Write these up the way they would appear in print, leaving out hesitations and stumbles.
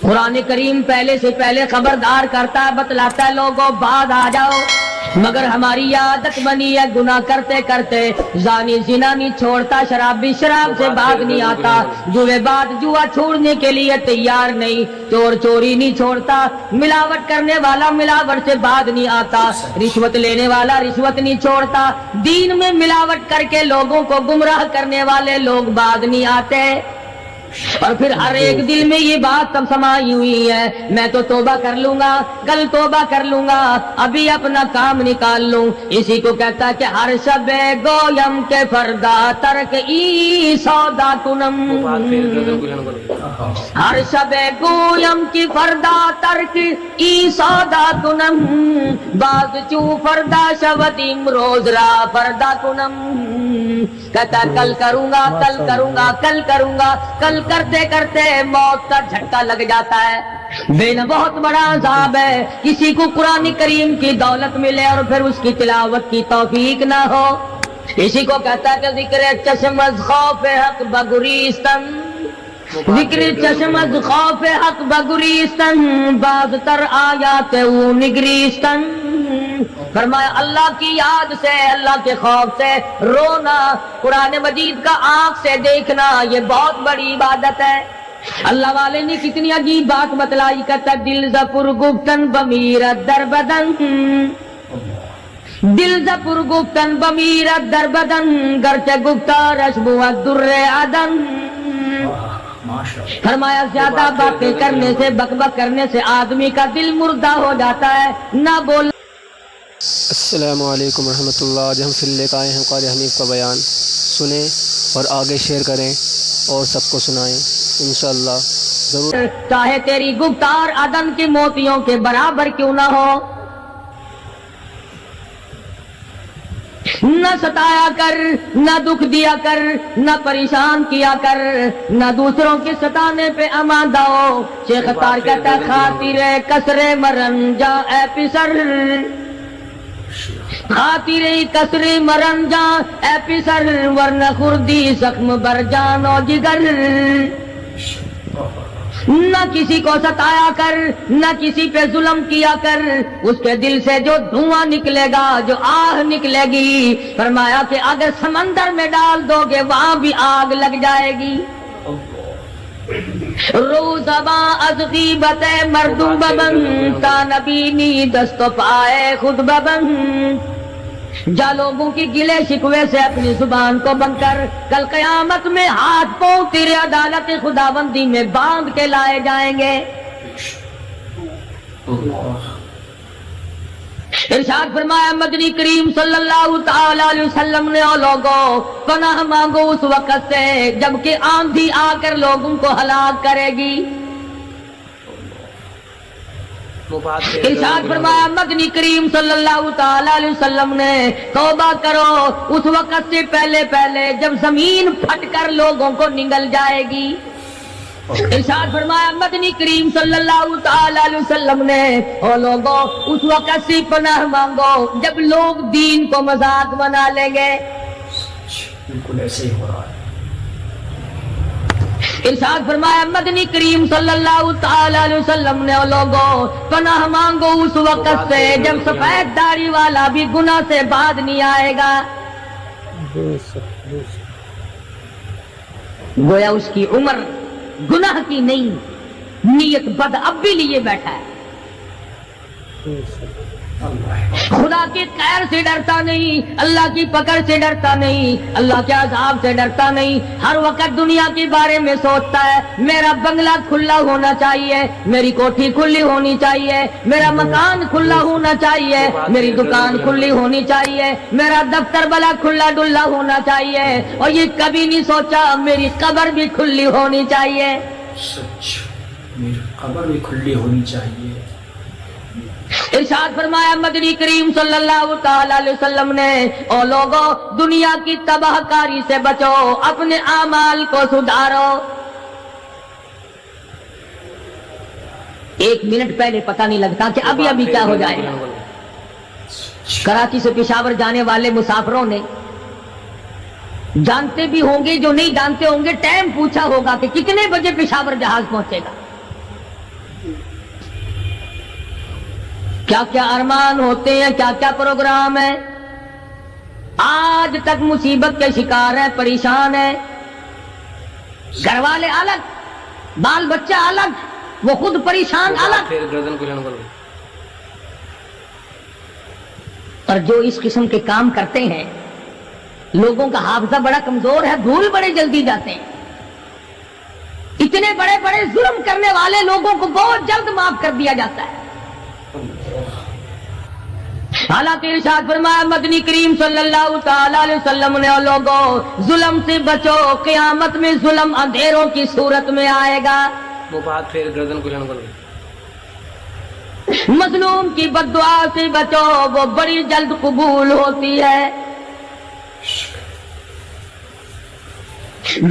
قرآن کریم پہلے سے پہلے خبردار کرتا ہے، بتلاتا ہے لوگوں بعد آ جاؤ، مگر ہماری عادت بنی ہے گناہ کرتے کرتے زانی زنا نہیں چھوڑتا، شرابی شراب سے بعد نہیں آتا، جوے بعد جوا چھوڑنے کے لیے تیار نہیں، چور چوری نہیں چھوڑتا، ملاوٹ کرنے والا ملاوٹ سے بعد نہیں آتا، رشوت لینے والا رشوت نہیں چھوڑتا، دین میں ملاوٹ کر کے لوگوں کو گمراہ کرنے والے لوگ بعد نہیں آتے۔ اور پھر ہر ایک دل میں یہ بات تب سمائی ہوئی ہے، میں تو توبہ کر لوں گا، کل توبہ کر لوں گا، ابھی اپنا کام نکال لوں۔ اسی کو کہتا ہے کہ ہر شب گویم کے فردا ترک ای سودا کنم، ہر شب گویم کی فردا ترک ای سودا کنم، باز چو فردا شودیم روز را فردا کنم، کہتا کل کروں گا کل کروں گا کل کروں گا، کل کرتے کرتے موت کا جھٹکا لگ جاتا ہے۔ بین بہت بڑا عذاب ہے کسی کو قرآن کریم کی دولت ملے اور پھر اس کی تلاوت کی توفیق نہ ہو۔ اسی کو کہتا ہے کہ ذکر چشم از خوف حق بگریستن، ذکر چشم از خوف حق بگریستن، باز تر آیات او نگریستن، فرمایا اللہ کی یاد سے اللہ کے خوف سے رونا، قرآن مجید کا آنکھ سے دیکھنا یہ بہت بڑی عبادت ہے۔ اللہ والے نے کتنی عجیب بات بتلائی، کہتا دل زپر گفتن بمیرت در بدن، دل زپر گفتن بمیرت در بدن، گرچہ گفتار اشبو در عدن، فرمایا زیادہ باتیں کرنے سے بک بک کرنے سے آدمی کا دل مردہ ہو جاتا ہے، نہ بول۔ السلام علیکم ورحمۃ اللہ۔ آج ہم پھر لے کے آئے ہیں قاری حنیف کا بیان، سنیں اور آگے شیئر کریں اور سب کو سنائیں انشاءاللہ ضرور۔ چاہے تیری گفتار عدن کے موتیوں کے برابر کیوں نہ ہو، نہ ستایا کر، نہ دکھ دیا کر، نہ پریشان کیا کر، نہ دوسروں کے ستانے پہ آمادہ ہو۔ شیخ تار کہتا خاطر کسر مرن جا اے پسر، خاطر کسر مرن جا اے پسر، ورنہ خردی زخم بر جان و جگر۔ نہ کسی کو ستایا کر، نہ کسی پہ ظلم کیا کر، اس کے دل سے جو دھواں نکلے گا، جو آہ نکلے گی، فرمایا کہ اگر سمندر میں ڈال دو گے وہاں بھی آگ لگ جائے گی۔ روزباں از غیبت مردم ببن، تا نبینی دست و پائے خود ببن، جا لوگوں کی گلے شکوے سے اپنی زبان کو بند کر، کل قیامت میں ہاتھ پاؤں تیرے عدالت خداوندی میں باندھ کے لائے جائیں گے۔ ارشاد فرمایا مدنی کریم صلی اللہ تعالی علیہ وسلم نے، او لوگوں پناہ مانگو اس وقت سے جبکہ آندھی آ کر لوگوں کو ہلاک کرے گی۔ ارشاد فرمایا مدنی کریم صلی اللہ تعالی علیہ وسلم نے، توبہ کرو اس وقت سے پہلے پہلے جب زمین پھٹ کر لوگوں کو نگل جائے گی۔ ارشاد فرمایا مدنی کریم صلی اللہ تعالی علیہ وسلم نے، او لوگوں اس وقت سے پناہ مانگو جب لوگ دین کو مذاق بنا لیں گے۔ بالکل ایسے ہی ہو رہا ہے۔ ارشاد فرمایا مدنی کریم صلی اللہ تعالی علیہ وسلم نے، او لوگوں پناہ مانگو اس وقت سے جب سفید داڑھی والا بھی گناہ سے بعد نہیں آئے گا۔ گویا اس کی عمر گناہ کی نہیں، نیت بد اب بھی لیے بیٹھا ہے، خدا کی قہر سے ڈرتا نہیں، اللہ کی پکڑ سے ڈرتا نہیں، اللہ کے عذاب سے ڈرتا نہیں، ہر وقت دنیا کے بارے میں سوچتا ہے میرا بنگلہ کھلا ہونا چاہیے، میری کوٹھی کھلی ہونی چاہیے، میرا مکان کھلا ہونا چاہیے، میری دکان کھلی ہونی چاہیے، میرا دفتر بلا کھلا ڈلا ہونا چاہیے، اور یہ کبھی نہیں سوچا میری قبر بھی کھلی ہونی چاہیے۔ سچ، میری قبر بھی کھلی ہونی چاہیے۔ ارشاد فرمایا مدنی کریم صلی اللہ تعالی علیہ وسلم نے، او لوگوں دنیا کی تباہ کاری سے بچو، اپنے اعمال کو سدھارو۔ ایک منٹ پہلے پتہ نہیں لگتا کہ ابھی ابھی کیا ہو جائے گا۔ کراچی سے پشاور جانے والے مسافروں نے جانتے بھی ہوں گے، جو نہیں جانتے ہوں گے ٹائم پوچھا ہوگا کہ کتنے بجے پشاور جہاز پہنچے گا۔ کیا کیا ارمان ہوتے ہیں, کیا کیا پروگرام ہے. آج تک مصیبت کے شکار ہیں, پریشان ہیں. گھر والے الگ, بال بچہ الگ, وہ خود پریشان الگ. اور جو اس قسم کے کام کرتے ہیں, لوگوں کا حافظہ بڑا کمزور ہے, بھول بڑے جلدی جاتے ہیں. اتنے بڑے بڑے ظلم کرنے والے لوگوں کو بہت جلد معاف کر دیا جاتا ہے. حالانکہ ارشاد فرمایا مدنی کریم صلی اللہ تعالی علیہ وسلم نے, لوگوں ظلم سے بچو, قیامت میں ظلم اندھیروں کی صورت میں آئے گا. وہ بات پھر گردن کو جان کر مظلوم کی بد دعا سے بچو, وہ بڑی جلد قبول ہوتی ہے.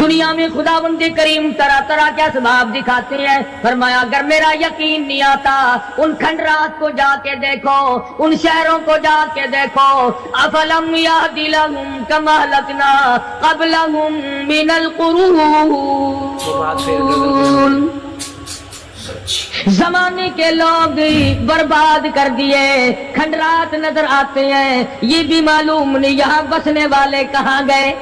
دنیا میں خداوند کریم طرح طرح کے اسباب دکھاتے ہیں. فرمایا اگر میرا یقین نہیں آتا, ان کھنڈرات کو جا کے دیکھو, ان شہروں کو جا کے دیکھو. افلم یہد لہم کما اہلکنا قبلہم من القرون, زمانے کے لوگ برباد کر دیے, کھنڈرات نظر آتے ہیں, یہ بھی معلوم نہیں یہاں بسنے والے کہاں گئے.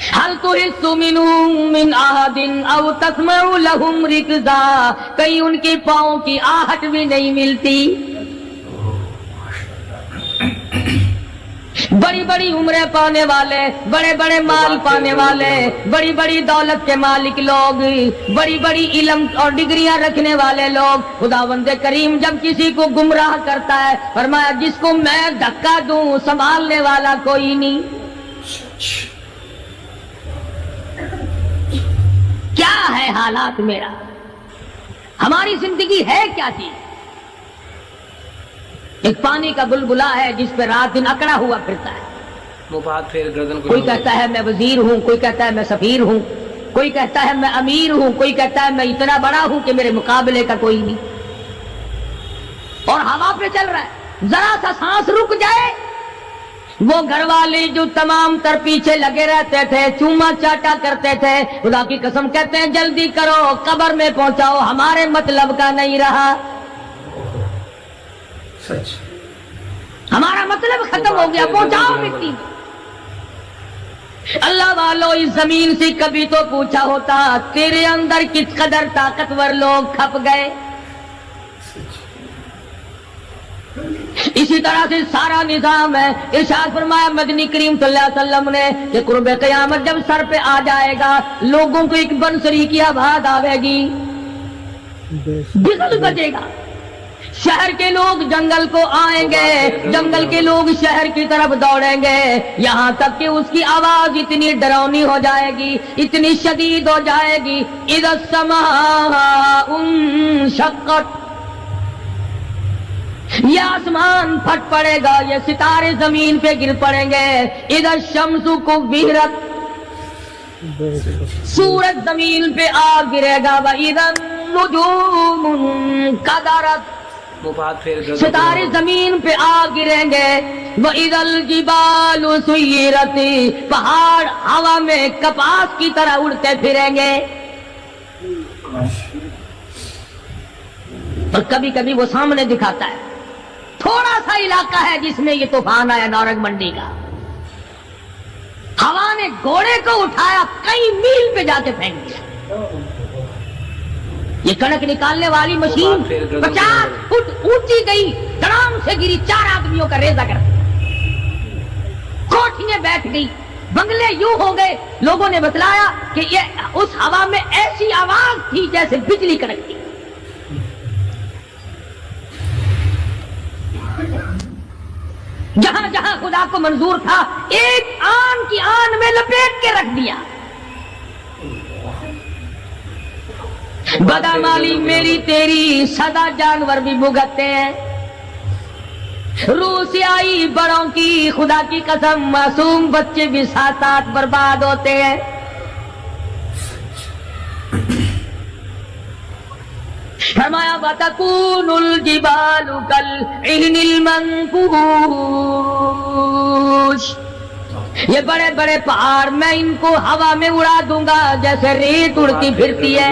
حل تحس منہم من احد او تسمع لہم رکزا, کہیں ان کے پاؤں کی آہٹ بھی نہیں ملتی. بڑی بڑی عمریں پانے والے, بڑے بڑے مال پانے والے, بڑی بڑی دولت کے مالک لوگ, بڑی بڑی علم اور ڈگریاں رکھنے والے لوگ, خداوند کریم جب کسی کو گمراہ کرتا ہے, فرمایا جس کو میں دھکا دوں سنبھالنے والا کوئی نہیں. کیا ہے حالات میرا, ہماری زندگی ہے کیا چیز. ایک پانی کا بلبلا ہے جس پہ رات دن اکڑا ہوا پھرتا ہے. کوئی کہتا ہے میں وزیر ہوں, کوئی کہتا ہے میں سفیر ہوں, کوئی کہتا ہے میں امیر ہوں, کوئی کہتا ہے میں اتنا بڑا ہوں کہ میرے مقابلے کا کوئی نہیں. اور ہوا پہ چل رہا ہے, ذرا سا سانس رک جائے, وہ گھر والے جو تمام تر پیچھے لگے رہتے تھے, چوما چاٹا کرتے تھے, خدا کی قسم کہتے ہیں جلدی کرو, قبر میں پہنچاؤ, ہمارے مطلب کا نہیں رہا. ہمارا مطلب ختم ہو گیا, پہنچاؤ مٹی. اللہ والو اس زمین سے کبھی تو پوچھا ہوتا تیرے اندر کس قدر طاقتور لوگ کھپ گئے. اسی طرح سے سارا نظام ہے. ارشاد فرمایا مدنی کریم صلی اللہ علیہ وسلم نے کہ قرب قیامت جب سر پہ آ جائے گا, لوگوں کو ایک بنسری کی آواز آئے گی, بزل بجے گا. شہر کے لوگ جنگل کو آئیں گے, جنگل کے لوگ شہر کی طرف دوڑیں گے, یہاں تک کہ اس کی آواز اتنی ڈراؤنی ہو جائے گی, اتنی شدید ہو جائے گی. اذا السماء انشقت, یہ آسمان پھٹ پڑے گا, یہ ستارے زمین پہ گر پڑیں گے. اذا الشمس کورت, سورج زمین پہ آ گرے گا. واذا النجوم انکدرت, ستارے زمین پہ آ گریں گے. وَإِذَا الْجِبَالُ سُيِّرَتْ, پہاڑ ہوا میں کپاس کی طرح اڑتے پھریں گے. اور کبھی کبھی وہ سامنے دکھاتا ہے, تھوڑا سا علاقہ ہے جس میں یہ طوفان آیا نورنگ منڈی کا, ہوا نے گھوڑے کو اٹھایا, کئی میل پہ جا کے پھینک دیا. یہ کڑک نکالنے والی مشین 50 فٹ اونچی گئی, دڑام سے گری, 4 آدمیوں کا ریزہ کر دیا. کوٹھیاں بیٹھ گئی, بنگلے یوں ہو گئے. لوگوں نے بتلایا کہ یہ اس ہوا میں ایسی آواز تھی جیسے بجلی کڑکتی. جہاں جہاں خدا کو منظور تھا ایک آن کی آن میں لپیٹ کے رکھ دیا. بدامالی میری تیری سدا جانور بھی بھگتتے ہیں. روح سے آئی بڑوں کی خدا کی قسم, معصوم بچے بھی ساتھ ساتھ برباد ہوتے ہیں. فرمایا وَتَكُونُ الْجِبَالُ كَالْعِهْنِ الْمَنْفُوشِ, یہ بڑے بڑے پہاڑ میں ان کو ہوا میں اڑا دوں گا جیسے ریت اڑتی پھرتی ہے.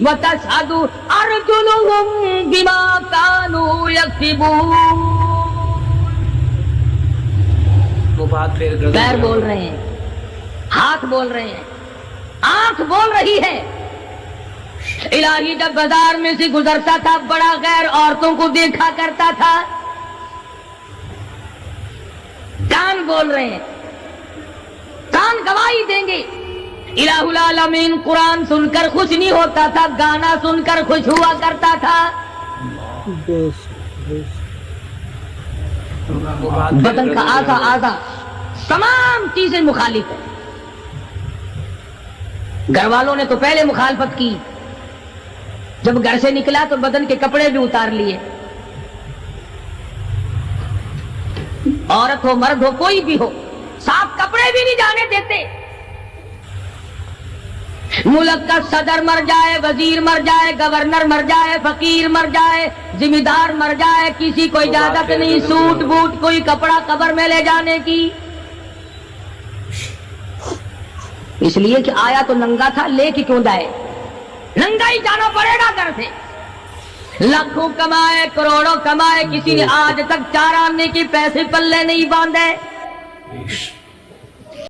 وتشهد أرجلهم بما كانوا يكسبون. وہ بات پھر پیر بول رہے ہیں، ہاتھ بول رہے ہیں، آنکھ بول رہی ہے. الہی جب بازار میں سے گزرتا تھا بڑا غیر عورتوں کو دیکھا کرتا تھا. کان بول رہے ہیں، کان گواہی دیں گے. الہ العالمین قرآن سن کر خوش نہیں ہوتا تھا، گانا سن کر خوش ہوا کرتا تھا. وہ بات بدن کا آزا تمام چیزیں مخالف ہیں. گھر والوں نے تو پہلے مخالفت کی، جب گھر سے نکلا تو بدن کے کپڑے بھی اتار لیے. عورت ہو مرد ہو کوئی بھی ہو، صاف کپڑے بھی نہیں جانے دیتے. ملک کا صدر مر جائے، وزیر مر جائے، گورنر مر جائے، فقیر مر جائے، ذمہ دار مر جائے، کسی کو اجازت نہیں سوٹ بوٹ کوئی کپڑا قبر میں لے جانے کی. اس لیے کہ آیا تو ننگا تھا، لے کے کیوں جائے؟ ننگا ہی جانا پڑے گا گھر سے. لاکھوں کمائے کروڑوں کمائے، کسی نے آج تک 4 آنے کے پیسے پلے نہیں باندھے.